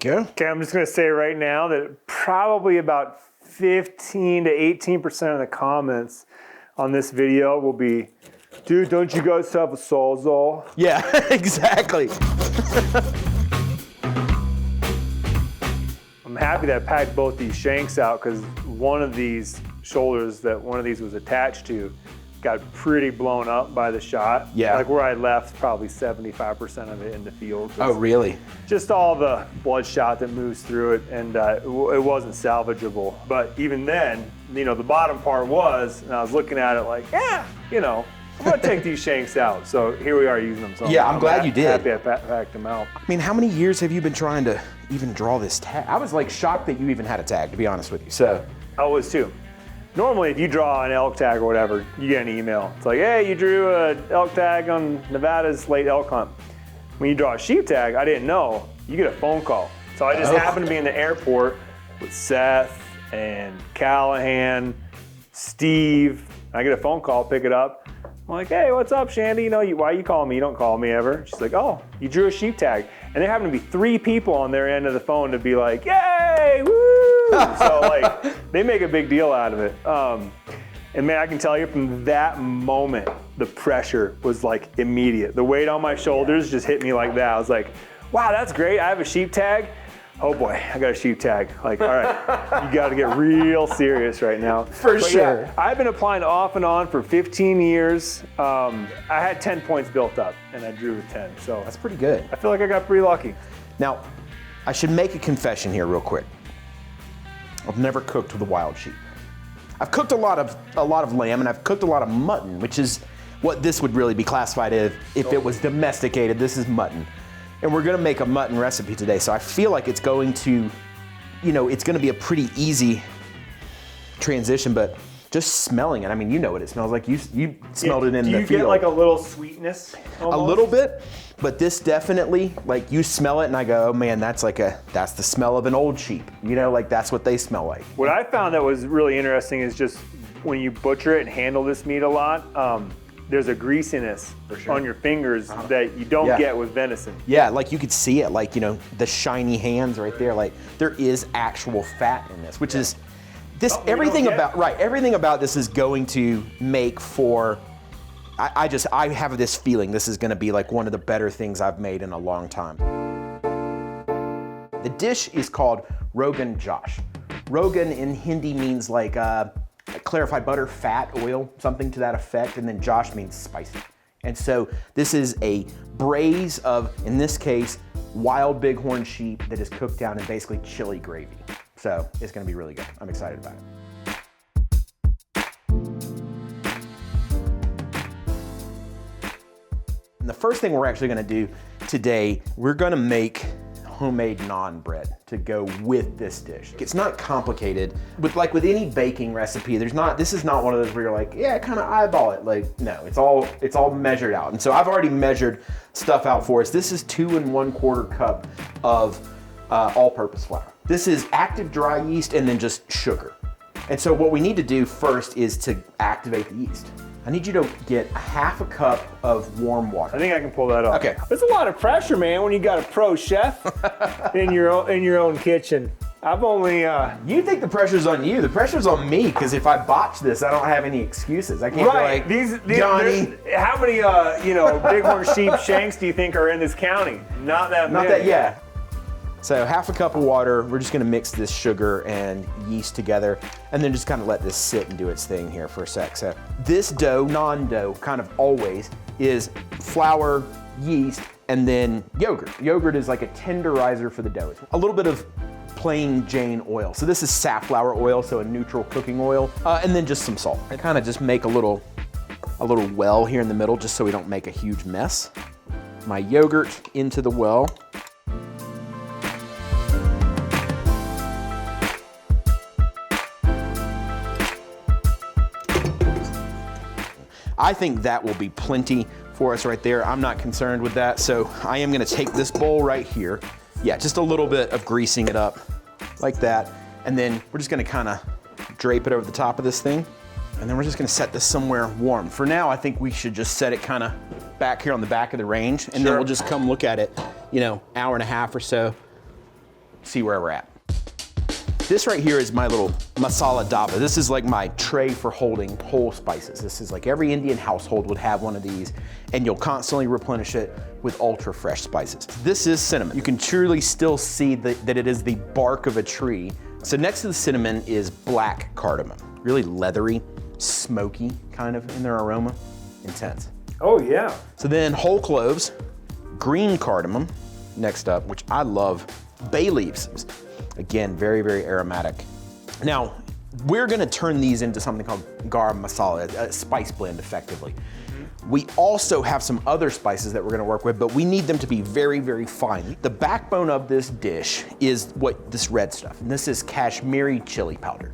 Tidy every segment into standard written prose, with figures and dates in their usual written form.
Go. Okay, I'm just gonna say right now that probably about 15 to 18% of the comments on this video will be, dude, don't you guys have a Sawzall? Yeah, exactly. I'm happy that I packed both these shanks out because one of these shoulders that one of these was attached to got pretty blown up by the shot. Yeah. Like where I left, probably 75% of it in the field. Oh, really? Just all the bloodshot that moves through it, and it wasn't salvageable. But even then, the bottom part was, and I was looking at it like, I'm gonna take these shanks out. So here we are using them. So yeah, I'm glad you did. Happy I packed them out. I mean, how many years have you been trying to even draw this tag? I was like shocked that you even had a tag, to be honest with you. So I was too. Normally, if you draw an elk tag or whatever, you get an email. It's like, hey, you drew an elk tag on Nevada's late elk hunt. When you draw a sheep tag, I didn't know, you get a phone call. So I just happened to be in the airport with Seth and Callahan, Steve. I get a phone call, pick it up. I'm like, hey, what's up, Shandy? Why you call me? You don't call me ever. She's like, oh, you drew a sheep tag. And there happened to be 3 people on their end of the phone to be like, yay, woo! So like, they make a big deal out of it. And man, I can tell you from that moment, the pressure was like immediate. The weight on my shoulders just hit me like that. I was like, wow, that's great. I have a sheep tag. Oh boy, I got a sheep tag. Like, all right, you got to get real serious right now. For sure. Yeah, I've been applying off and on for 15 years. I had 10 points built up, and I drew with 10. So that's pretty good. I feel like I got pretty lucky. Now, I should make a confession here real quick. I've never cooked with a wild sheep. I've cooked a lot of lamb, and I've cooked a lot of mutton, which is what this would really be classified as if it was domesticated. This is mutton. And we're gonna make a mutton recipe today, so I feel like it's going to, it's gonna be a pretty easy transition, but just smelling it, I mean, you know what it smells like. You smelled it in the field. Do you get like a little sweetness almost? A little bit, but this definitely, like you smell it and I go, oh man, that's the smell of an old sheep. Like that's what they smell like. What I found that was really interesting is just when you butcher it and handle this meat a lot, there's a greasiness on your fingers that you don't get with venison. Yeah, like you could see it, like, the shiny hands right there. Like there is actual fat in this, which is everything about this is going to make for, I have this feeling this is gonna be like one of the better things I've made in a long time. The dish is called Rogan Josh. Rogan in Hindi means like clarified butter, fat, oil, something to that effect, and then Josh means spicy. And so this is a braise of, in this case, wild bighorn sheep that is cooked down in basically chili gravy. So it's gonna be really good. I'm excited about it. And the first thing we're actually gonna do today, we're gonna make homemade naan bread to go with this dish. It's not complicated. With any baking recipe, this is not one of those where you're like, yeah, kind of eyeball it. Like, no, it's all measured out. And so I've already measured stuff out for us. This is 2 1/4 cup of all-purpose flour. This is active dry yeast and then just sugar. And so what we need to do first is to activate the yeast. I need you to get 1/2 cup of warm water. I think I can pull that off. Okay. It's a lot of pressure, man, when you got a pro chef in your own kitchen. I've only. You think the pressure's on you? The pressure's on me because if I botch this, I don't have any excuses. I can't right. be like these Johnny. How many bighorn sheep shanks do you think are in this county? Not that many. Not that. Yeah. So 1/2 cup of water, we're just gonna mix this sugar and yeast together and then just kind of let this sit and do its thing here for a sec. So this dough, naan dough, kind of always is flour, yeast, and then yogurt. Yogurt is like a tenderizer for the dough. A little bit of plain Jane oil. So this is safflower oil, so a neutral cooking oil, and then just some salt. I kind of just make a little well here in the middle just so we don't make a huge mess. My yogurt into the well. I think that will be plenty for us right there. I'm not concerned with that. So I am gonna take this bowl right here. Yeah, just a little bit of greasing it up like that. And then we're just gonna kinda drape it over the top of this thing. And then we're just gonna set this somewhere warm. For now, I think we should just set it kinda back here on the back of the range. And then we'll just come look at it, hour and a half or so see where we're at. This right here is my little masala daba. This is like my tray for holding whole spices. This is like every Indian household would have one of these, and you'll constantly replenish it with ultra fresh spices. This is cinnamon. You can truly still see that it is the bark of a tree. So next to the cinnamon is black cardamom. Really leathery, smoky kind of in their aroma, intense. Oh yeah. So then whole cloves, green cardamom next up, which I love, bay leaves. Again, very, very aromatic. Now, we're gonna turn these into something called Garam Masala, a spice blend effectively. We also have some other spices that we're gonna work with, but we need them to be very, very fine. The backbone of this dish is this red stuff, and this is Kashmiri chili powder.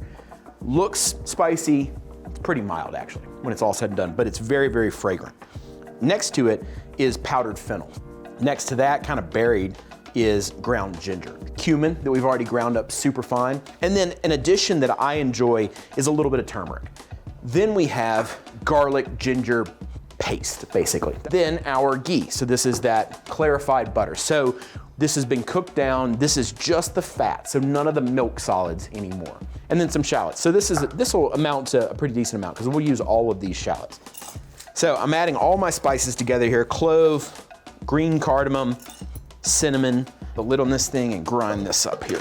Looks spicy, it's pretty mild actually, when it's all said and done, but it's very, very fragrant. Next to it is powdered fennel. Next to that, kind of buried, is ground ginger. Cumin that we've already ground up super fine. And then an addition that I enjoy is a little bit of turmeric. Then we have garlic ginger paste, basically. Then our ghee. So this is that clarified butter. So this has been cooked down. This is just the fat, so none of the milk solids anymore. And then some shallots. So this will amount to a pretty decent amount because we'll use all of these shallots. So I'm adding all my spices together here. Clove, green cardamom, cinnamon, the lid on this thing, and grind this up here.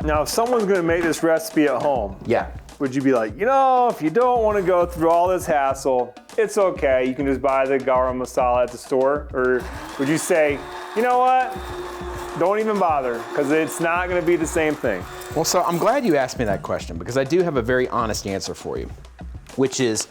Now, if someone's gonna make this recipe at home, Yeah. would you be like, if you don't wanna go through all this hassle, it's okay, you can just buy the garam masala at the store? Or would you say, you know what? Don't even bother, because it's not gonna be the same thing. Well, so I'm glad you asked me that question because I do have a very honest answer for you, which is,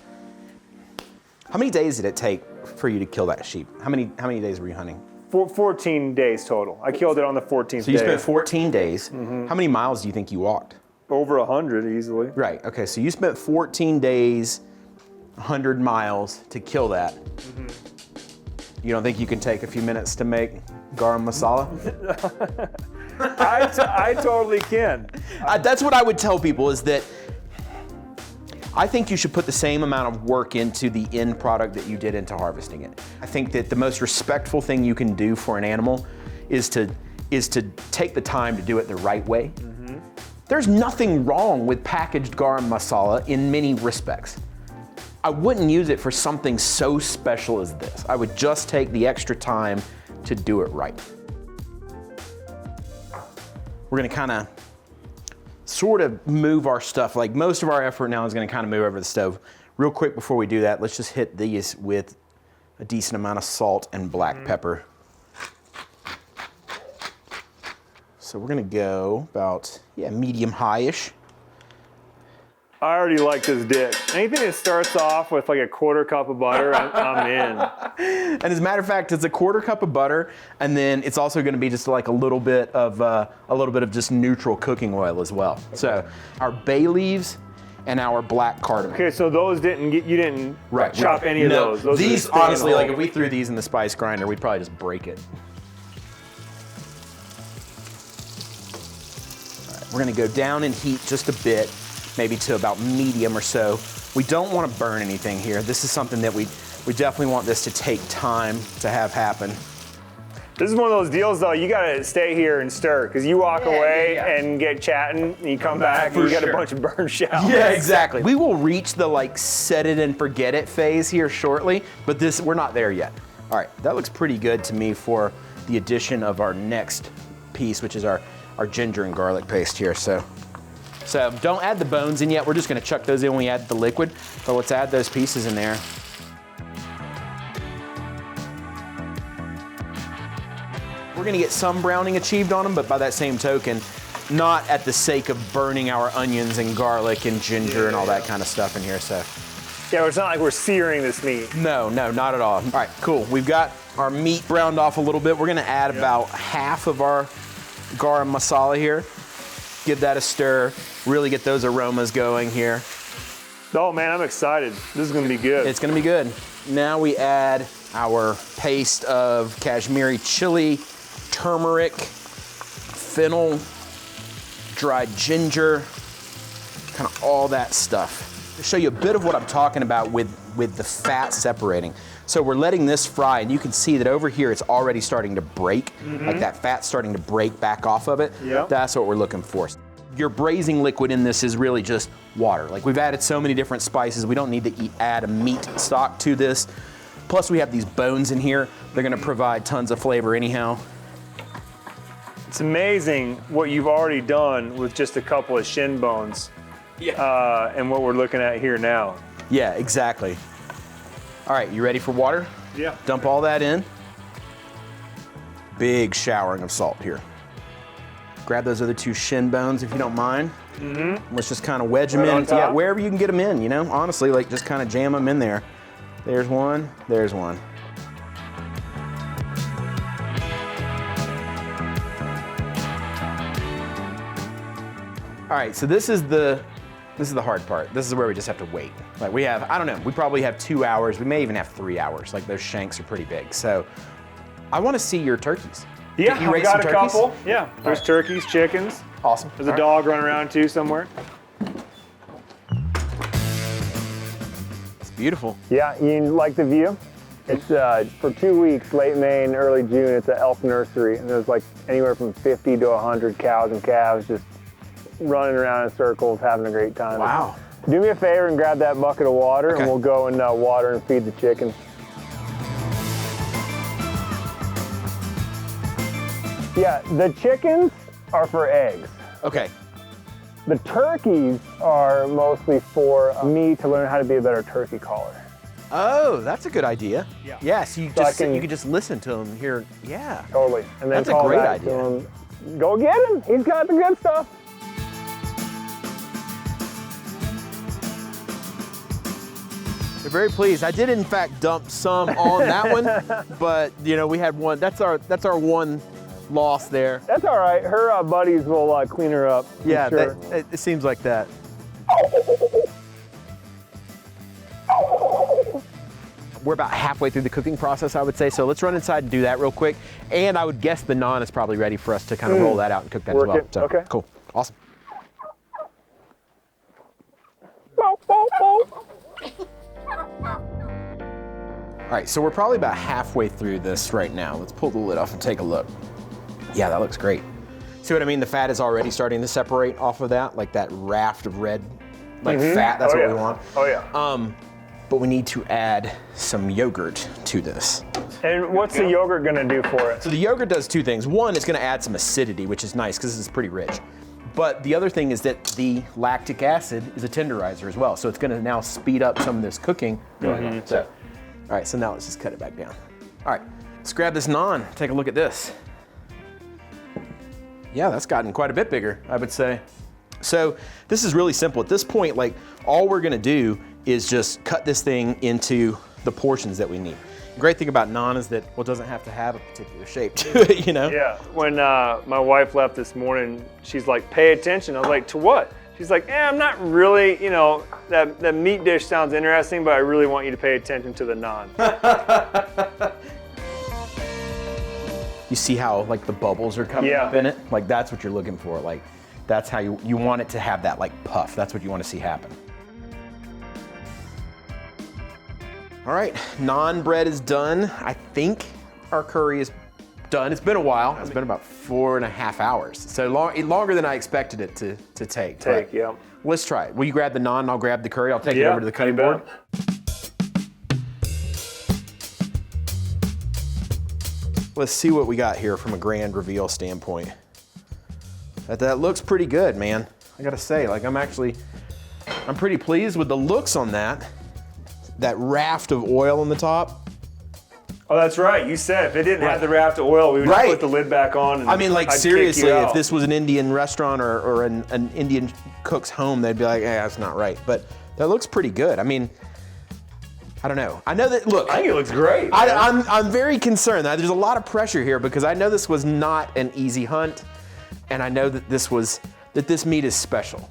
how many days did it take for you to kill that sheep? How many days were you hunting? 14 days total. I killed it on the 14th So you day. spent 14 days. How many miles do you think you walked? Over 100 easily. Right, okay, so you spent 14 days, 100 miles to kill that. You don't think you can take a few minutes to make garam masala? I totally can. That's what I would tell people is that I think you should put the same amount of work into the end product that you did into harvesting it. I think that the most respectful thing you can do for an animal is to take the time to do it the right way. There's nothing wrong with packaged garam masala in many respects. I wouldn't use it for something so special as this. I would just take the extra time to do it right. We're gonna kind of sort of move our stuff, like most of our effort now is gonna kind of move over the stove. Real quick before we do that, let's just hit these with a decent amount of salt and black pepper. So we're gonna go about, medium high-ish. I already like this dish. Anything that starts off with like a quarter cup of butter, I'm in. And as a matter of fact, it's a quarter cup of butter, and then it's also going to be just like a little bit of just neutral cooking oil as well. So our bay leaves and our black cardamom. Okay, so those you didn't chop any of No, those. Those these are staying honestly, whole. like if we threw these in the spice grinder, we'd probably just break it. All right, we're going to go down in heat just a bit, maybe to about medium or so. We don't want to burn anything here. This is something that we definitely want this to take time to have happen. This is one of those deals though, you gotta stay here and stir, because you walk away and get chatting, and you come back and you got a bunch of burnt shallots. Yeah, exactly. We will reach the set it and forget it phase here shortly, but we're not there yet. All right, that looks pretty good to me for the addition of our next piece, which is our ginger and garlic paste here. So don't add the bones in yet. We're just gonna chuck those in when we add the liquid. So let's add those pieces in there. We're gonna get some browning achieved on them, but by that same token, not at the sake of burning our onions and garlic and ginger and all that kind of stuff in here, so. Yeah, it's not like we're searing this meat. No, not at all. All right, cool. We've got our meat browned off a little bit. We're gonna add about half of our garam masala here. Give that a stir, really get those aromas going here. Oh man, I'm excited. This is gonna be good. It's gonna be good. Now we add our paste of Kashmiri chili, turmeric, fennel, dried ginger, kind of all that stuff. To show you a bit of what I'm talking about with with the fat separating. So we're letting this fry, and you can see that over here it's already starting to break, like that fat's starting to break back off of it. Yep. That's what we're looking for. Your braising liquid in this is really just water. Like we've added so many different spices, we don't need to add a meat stock to this. Plus we have these bones in here. They're gonna provide tons of flavor anyhow. It's amazing what you've already done with just a couple of shin bones. Yeah. And what we're looking at here now. Yeah, exactly. All right, you ready for water? Yeah. Dump all that in. Big showering of salt here. Grab those other 2 shin bones if you don't mind. Let's just kind of wedge them in. Yeah, wherever you can get them in, you know? Honestly, like just kind of jam them in there. There's one, there's one. All right, so this is the hard part. This is where we just have to wait. Like we have, I don't know, we probably have 2 hours. We may even have 3 hours. Like those shanks are pretty big. So I want to see your turkeys. Yeah, you we got a turkeys? couple. Yeah, there's turkeys, chickens. Awesome. There's a dog running around too somewhere. It's beautiful. Yeah, you like the view? It's for 2 weeks, late May and early June, it's an elk nursery, and there's like anywhere from 50 to 100 cows and calves just running around in circles, having a great time. Wow. Do me a favor and grab that bucket of water, Okay. and we'll go and water and feed the chickens. Yeah, the chickens are for eggs. Okay. The turkeys are mostly for me to learn how to be a better turkey caller. Oh, that's a good idea. Yeah. Yeah, so you could just listen to them here. Yeah. Totally. And then That's a call great back to idea. him. Go get him. He's got the good stuff. We're very pleased. I did in fact dump some on that one, but you know we had one. That's our one loss there. That's all right. Her buddies will clean her up. I'm Yeah, sure. it seems like that. We're about halfway through the cooking process, I would say. So let's run inside and do that real quick. And I would guess the naan is probably ready for us to kind of roll that out and cook that Work as well. it. So, Okay. Cool. Awesome. All right, so we're probably about halfway through this right now. Let's pull the lid off and take a look. Yeah, that looks great. See what I mean? The fat is already starting to separate off of that, like that raft of red, like fat. That's what we want. Oh yeah. But we need to add some yogurt to this. And what's the yogurt gonna do for it? So the yogurt does 2 things. One, it's gonna add some acidity, which is nice because this is pretty rich. But the other thing is that the lactic acid is a tenderizer as well. So it's gonna now speed up some of this cooking. So, all right, so now let's just cut it back down. All right, let's grab this naan, take a look at this. Yeah, that's gotten quite a bit bigger, I would say. So this is really simple. At this point, like all we're gonna do is just cut this thing into the portions that we need. The great thing about naan is that, well, it doesn't have to have a particular shape to it, you know? Yeah. When my wife left this morning, she's like, pay attention. I was like, to what? She's like, I'm not really, you know, that meat dish sounds interesting, but I really want you to pay attention to the naan. You see how like the bubbles are coming up in it? Like that's what you're looking for. Like that's how you want it to have that like puff. That's what you want to see happen. All right, naan bread is done. I think our curry is done. It's been a while. It's been about 4.5 hours. So longer than I expected it to take. Yeah. Let's try it. Will you grab the naan and I'll grab the curry? I'll take it over to the cutting board. Let's see what we got here from a grand reveal standpoint. That looks pretty good, man. I gotta say, like I'm pretty pleased with the looks on that. That raft of oil on the top. Oh, that's right. You said if it didn't have the raft of oil, we would just put the lid back on. And I mean, like I'd seriously, kick you out. if this was an Indian restaurant or an Indian cook's home, they'd be like, hey, that's not right. But that looks pretty good. I mean, I don't know. I know that, look. I think it looks great. I'm very concerned. There's a lot of pressure here because I know this was not an easy hunt. And I know that this meat is special.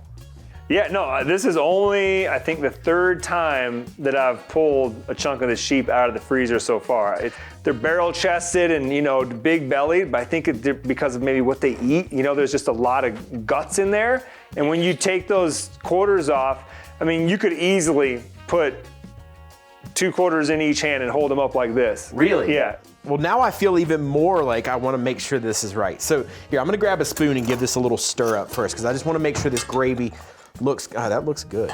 Yeah, no, this is only, I think, the 3rd time that I've pulled a chunk of the sheep out of the freezer so far. They're barrel chested and, you know, big bellied, but I think it's because of maybe what they eat. You know, there's just a lot of guts in there. And when you take those quarters off, I mean, you could easily put 2/4 in each hand and hold them up like this. Really? Yeah. Well, now I feel even more like I want to make sure this is right. So here, I'm gonna grab a spoon and give this a little stir up first, because I just want to make sure this gravy looks, that looks good.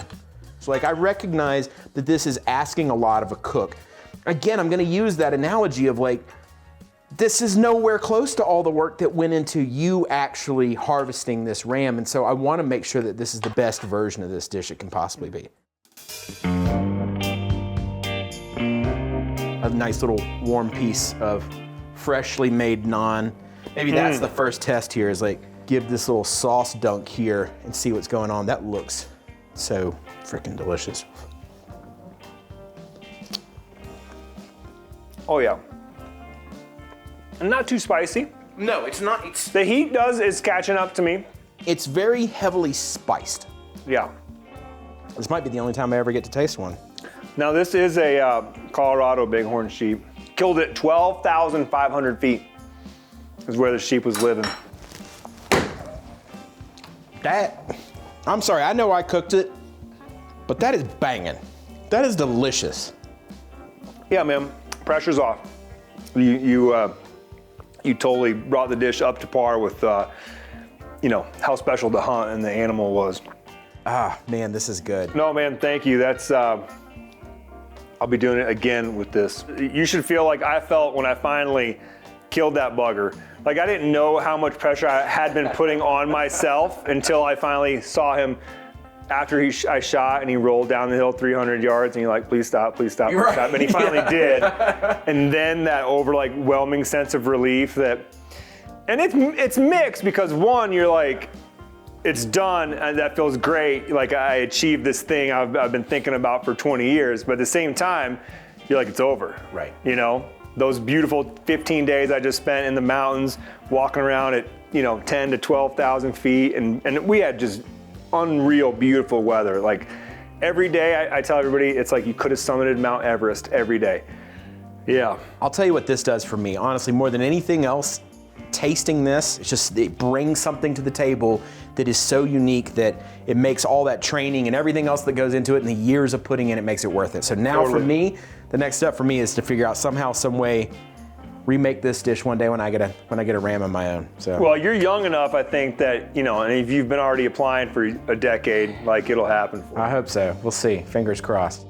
So like, I recognize that this is asking a lot of a cook. Again, I'm gonna use that analogy of like, this is nowhere close to all the work that went into you actually harvesting this ram. And so I want to make sure that this is the best version of this dish it can possibly be. A nice little warm piece of freshly made naan. Maybe that's the first test here, is like, give this little sauce dunk here and see what's going on. That looks so freaking delicious. Oh yeah. And not too spicy. No, it's not. The heat is catching up to me. It's very heavily spiced. Yeah. This might be the only time I ever get to taste one. Now this is a Colorado Bighorn Sheep. Killed at 12,500 feet is where the sheep was living. I'm sorry, I know I cooked it, but that is banging. That is delicious. Yeah, man, pressure's off. You totally brought the dish up to par with, how special the hunt and the animal was. Ah, man, this is good. No, man, thank you. That's, I'll be doing it again with this. You should feel like I felt when I finally killed that bugger. Like, I didn't know how much pressure I had been putting on myself until I finally saw him after I shot and he rolled down the hill 300 yards and you're like, please stop, please stop, please stop. And he finally did. And then that overwhelming sense of relief and it's mixed, because one, you're like, it's done and that feels great. Like, I achieved this thing I've been thinking about for 20 years. But at the same time, you're like, it's over. Right. Those beautiful 15 days I just spent in the mountains, walking around at, 10 to 12,000 feet. And we had just unreal, beautiful weather. Like, every day I tell everybody, it's like you could have summited Mount Everest every day. Yeah. I'll tell you what this does for me. Honestly, more than anything else, tasting this, it brings something to the table that is so unique that it makes all that training and everything else that goes into it and the years of putting in it makes it worth it. So now for me, the next step for me is to figure out somehow, some way, remake this dish one day when I get a ram of my own. So. Well, you're young enough, I think, that, and if you've been already applying for a decade, like, it'll happen for you. I hope so. We'll see. Fingers crossed.